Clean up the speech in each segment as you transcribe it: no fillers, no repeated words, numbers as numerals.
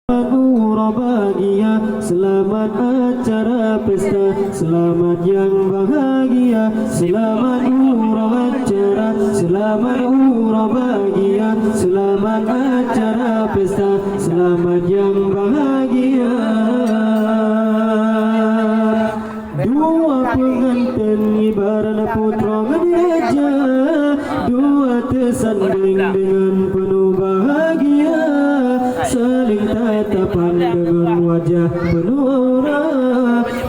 bahagia, selamat acara pesta, selamat yang bahagia, selamat acara, selamat bahagia, selamat acara pesta, selamat yang bahagia. Dua pengantin ibarat putra dan raja, dua tersanding dengan penuh bahagia, saling tatapan dengan wajah penuh aura,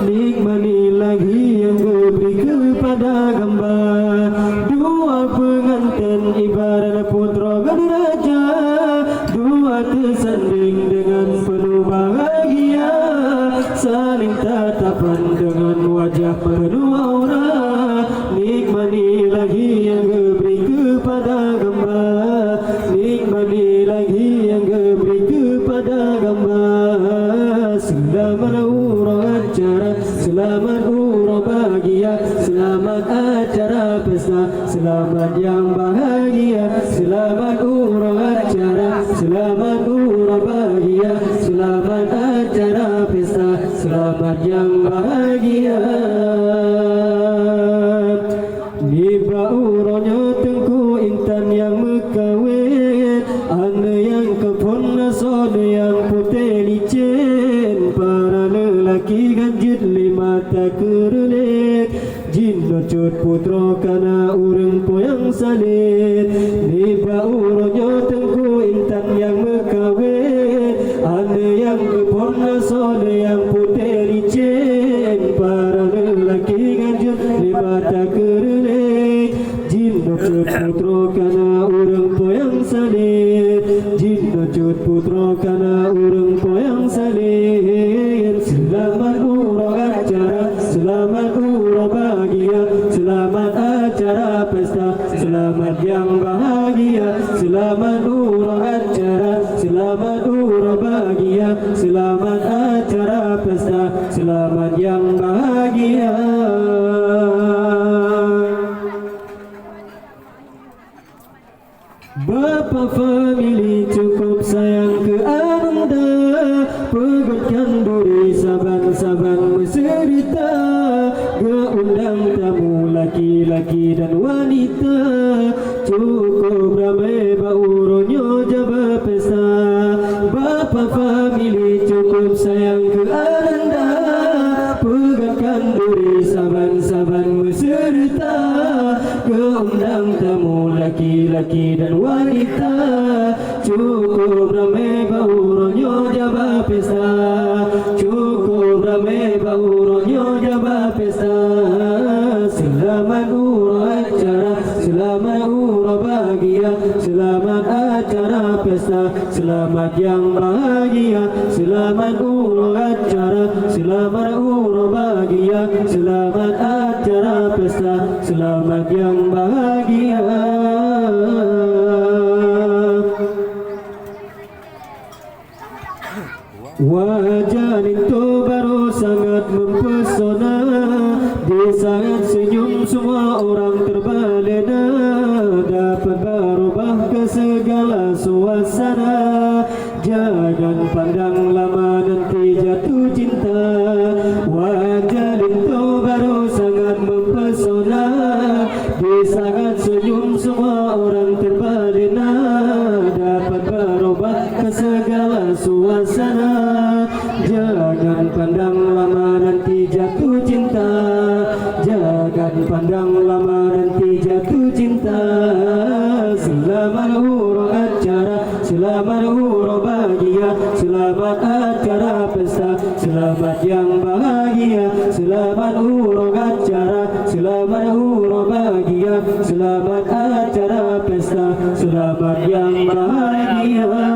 nikmati lagi yang diberi kepada gambar. Dua pengantin ibarat putra dan raja, dua tersanding dengan penuh bahagia, saling tatapan dengan wajah penuh aura, nikmati lagi yang diberi kepada gambar, nikmati lagi yang diberi kepada gambar. Selamat acara, selamat bahagia, selamat acara pesta, selamat yang bahagia, selamat acara, selamat bahagia, selamat acara pesta, selamat yang bahagia. Niba uronya tengku intan yang mekawin, ane yang kepon nasone yang putih licin, para lelaki ganjit lima tak kerelik, jin nocut putra kana urang poyang salit. Niba uronya tengku intan yang mekawin, ane yang kepon nasone yang putih licin, para lelaki ganjit lima tak kerelik, jin nocut putra kana urang poyang salit, jin nocut putra kana urang poyang salit. Selamat acara, selamat bahagia, selamat acara pesta, selamat yang bahagia, selamat acara, selamat bahagia, selamat acara pesta, selamat yang bahagia. Bapa family cukup sayang ke anda, pegatkan duri saban-saban berserita, undang tamu laki-laki dan wanita, cukup ramai bauronyo jaba pesta. Bapa family cukup sayang ke anda, pegatkan duri saban-saban berserita, undang tamu laki-laki dan wanita, cukup ramai bauronyo jaba pesta, cukup ramai bauronyo jaba pesta. Selamat acara, selamat bahagia, selamat acara pesta, selamat yang bahagia, selamat acara, selamat bahagia, selamat acara pesta, selamat yang bahagia. Wajah itu baru sangat mempesona, di saat senyum semua orang terbalena, dapat berubah ke segala suasana. Jangan pandang lama nanti jatuh cinta. Wajah itu baru sangat mempesona, di saat senyum semua orang terbalena, dapat berubah ke segala suasana. Jangan pandang lama nanti jatuh cinta, jangan pandang lama nanti jatuh cinta. Selamat acara, selamat bahagia, selamat acara pesta, selamat yang bahagia, selamat acara, selamat bahagia, selamat acara pesta, selamat yang bahagia.